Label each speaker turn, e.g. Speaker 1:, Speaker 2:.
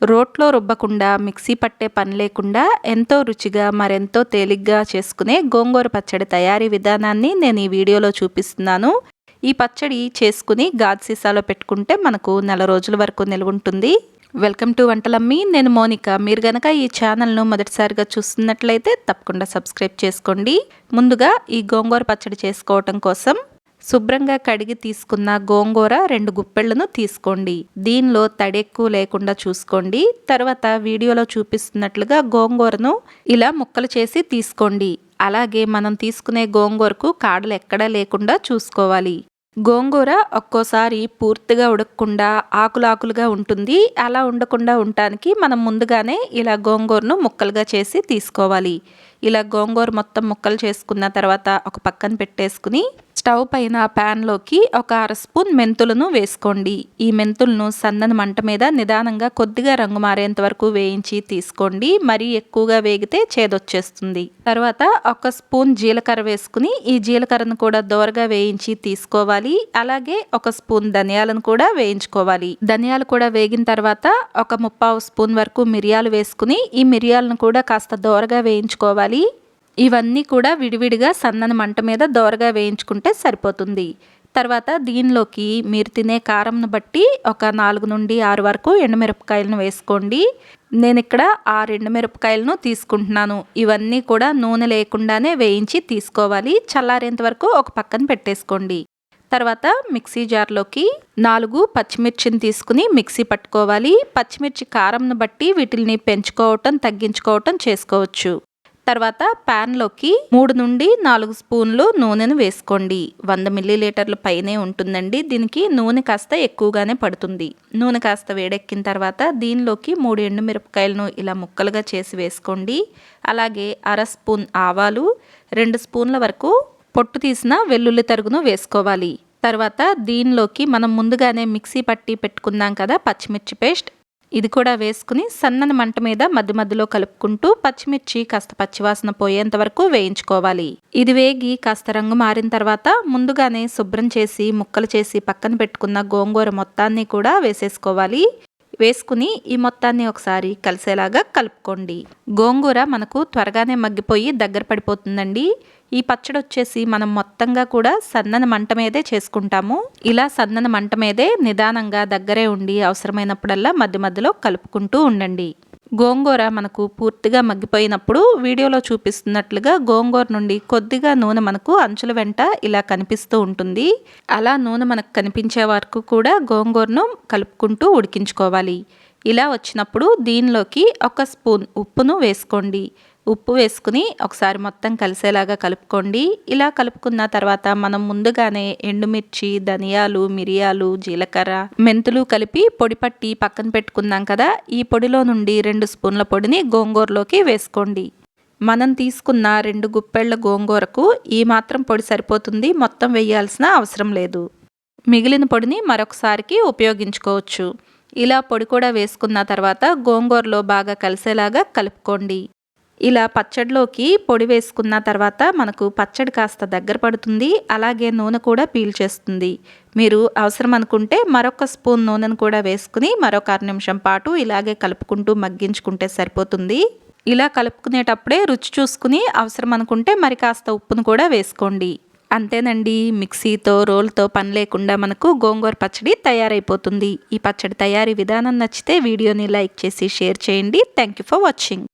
Speaker 1: రోట్లో రుబ్బకుండా మిక్సీ పట్టే పని లేకుండా ఎంతో రుచిగా మరెంతో తేలిగ్గా చేసుకునే గోంగూర పచ్చడి తయారీ విధానాన్ని నేను ఈ వీడియోలో చూపిస్తున్నాను. ఈ పచ్చడి చేసుకుని గాజు సీసాలో పెట్టుకుంటే మనకు నెల రోజుల వరకు నిల్వ ఉంటుంది. వెల్కమ్ టు వంటలమ్మి. నేను మోనిక. మీరు గనక ఈ ఛానల్ను మొదటిసారిగా చూస్తున్నట్లయితే తప్పకుండా సబ్స్క్రైబ్ చేసుకోండి. ముందుగా ఈ గోంగూర పచ్చడి చేసుకోవటం కోసం శుభ్రంగా కడిగి తీసుకున్న గోంగూర 2 గుప్పెళ్లను తీసుకోండి. దీనిలో తడి ఎక్కువ లేకుండా చూసుకోండి. తర్వాత వీడియోలో చూపిస్తున్నట్లుగా గోంగూరను ఇలా ముక్కలు చేసి తీసుకోండి. అలాగే మనం తీసుకునే గోంగూరకు కాడలు ఎక్కడా లేకుండా చూసుకోవాలి. గోంగూర ఒక్కోసారి పూర్తిగా ఉడకకుండా ఆకులుగా ఉంటుంది. అలా ఉండకుండా ఉండటానికి మనం ముందుగానే ఇలా గోంగూరను ముక్కలుగా చేసి తీసుకోవాలి. ఇలా గోంగూర మొత్తం ముక్కలు చేసుకున్న తర్వాత ఒక పక్కన పెట్టేసుకుని స్టవ్ పైన ప్యాన్లోకి ఒక 1/2 స్పూన్ మెంతులను వేసుకోండి. ఈ మెంతులను సన్నని మంట మీద నిదానంగా కొద్దిగా రంగు మారేంత వరకు వేయించి తీసుకోండి. మరీ ఎక్కువగా వేగితే చేదొచ్చేస్తుంది. తర్వాత 1 స్పూన్ జీలకర్ర వేసుకుని ఈ జీలకర్రను కూడా దోరగా వేయించి తీసుకోవాలి. అలాగే 1 స్పూన్ ధనియాలను కూడా వేయించుకోవాలి. ధనియాలు కూడా వేగిన తర్వాత ఒక 1/4 స్పూన్ వరకు మిరియాలు వేసుకుని ఈ మిరియాలను కూడా కాస్త దోరగా వేయించుకోవాలి. ఇవన్నీ కూడా విడివిడిగా సన్నని మంట మీద దోరగా వేయించుకుంటే సరిపోతుంది. తర్వాత దీనిలోకి మీరు తినే కారంను బట్టి ఒక 4 నుండి 6 వరకు ఎండుమిరపకాయలను వేసుకోండి. నేను ఇక్కడ 6 ఎండుమిరపకాయలను తీసుకుంటున్నాను. ఇవన్నీ కూడా నూనె లేకుండానే వేయించి తీసుకోవాలి. చల్లారేంత వరకు ఒక పక్కన పెట్టేసుకోండి. తర్వాత మిక్సీ జార్లోకి 4 పచ్చిమిర్చిని తీసుకుని మిక్సీ పట్టుకోవాలి. పచ్చిమిర్చి కారంను బట్టి వీటిని పెంచుకోవటం తగ్గించుకోవటం చేసుకోవచ్చు. తర్వాత ప్యాన్లోకి 3 నుండి 4 స్పూన్లు నూనెను వేసుకోండి. 100 మిల్లీలీటర్ల పైనే ఉంటుందండి. దీనికి నూనె కాస్త ఎక్కువగానే పడుతుంది. నూనె కాస్త వేడెక్కిన తర్వాత దీనిలోకి 3 ఎండుమిరపకాయలను ఇలా ముక్కలుగా చేసి వేసుకోండి. అలాగే 1/2 స్పూన్ ఆవాలు, 2 స్పూన్ల వరకు పొట్టు తీసిన వెల్లుల్లి తరుగును వేసుకోవాలి. తర్వాత దీనిలోకి మనం ముందుగానే మిక్సీ పట్టి పెట్టుకున్నాం కదా పచ్చిమిర్చి పేస్ట్, ఇది కూడా వేసుకుని సన్నని మంట మీద మధ్య మధ్యలో కలుపుకుంటూ పచ్చిమిర్చి కాస్త పచ్చివాసన పోయేంత వరకు వేయించుకోవాలి. ఇది వేగి కాస్త రంగు మారిన తర్వాత ముందుగానే శుభ్రం చేసి ముక్కలు చేసి పక్కన పెట్టుకున్న గోంగూర మొత్తాన్ని కూడా వేసేసుకోవాలి. వేసుకుని ఈ మొత్తాన్ని ఒకసారి కలిసేలాగా కలుపుకోండి. గోంగూర మనకు త్వరగానే మగ్గిపోయి దగ్గర పడిపోతుందండి. ఈ పచ్చడి వచ్చేసి మనం మొత్తంగా కూడా సన్నని మంట మీదే చేసుకుంటాము. ఇలా సన్నని మంట మీదే నిదానంగా దగ్గరే ఉండి అవసరమైనప్పుడల్లా మధ్య మధ్యలో కలుపుకుంటూ ఉండండి. గోంగూర మనకు పూర్తిగా మగ్గిపోయినప్పుడు వీడియోలో చూపిస్తున్నట్లుగా గోంగూర నుండి కొద్దిగా నూనె మనకు అంచుల వెంట ఇలా కనిపిస్తూ ఉంటుంది. అలా నూనె మనకు కనిపించే వరకు కూడా గోంగూరను కలుపుకుంటూ ఉడికించుకోవాలి. ఇలా వచ్చినప్పుడు దీనిలోకి 1 స్పూన్ ఉప్పును వేసుకోండి. ఉప్పు వేసుకుని ఒకసారి మొత్తం కలిసేలాగా కలుపుకోండి. ఇలా కలుపుకున్న తర్వాత మనం ముందుగానే ఎండుమిర్చి, ధనియాలు, మిరియాలు, జీలకర్ర, మెంతులు కలిపి పొడి పట్టి పక్కన పెట్టుకున్నాం కదా, ఈ పొడిలో నుండి 2 స్పూన్ల పొడిని గోంగూరలోకి వేసుకోండి. మనం తీసుకున్న 2 గుప్పెళ్ల గోంగూరకు ఈ మాత్రం పొడి సరిపోతుంది. మొత్తం వేయాల్సిన అవసరం లేదు. మిగిలిన పొడిని మరొకసారికి ఉపయోగించుకోవచ్చు. ఇలా పొడి కూడా వేసుకున్న తర్వాత గోంగూరలో బాగా కలిసేలాగా కలుపుకోండి. ఇలా పచ్చడిలోకి పొడి వేసుకున్న తర్వాత మనకు పచ్చడి కాస్త దగ్గర పడుతుంది. అలాగే నూనె కూడా పీల్చేస్తుంది. మీరు అవసరం అనుకుంటే మరొక స్పూన్ నూనెను కూడా వేసుకుని మరొక 6 నిమిషం పాటు ఇలాగే కలుపుకుంటూ మగ్గించుకుంటే సరిపోతుంది. ఇలా కలుపుకునేటప్పుడే రుచి చూసుకుని అవసరం అనుకుంటే మరి కాస్త ఉప్పును కూడా వేసుకోండి. అంతేనండి, మిక్సీతో రోల్తో పని లేకుండా మనకు గోంగూర పచ్చడి తయారైపోతుంది. ఈ పచ్చడి తయారీ విధానం నచ్చితే వీడియోని లైక్ చేసి షేర్ చేయండి. Thank you for watching.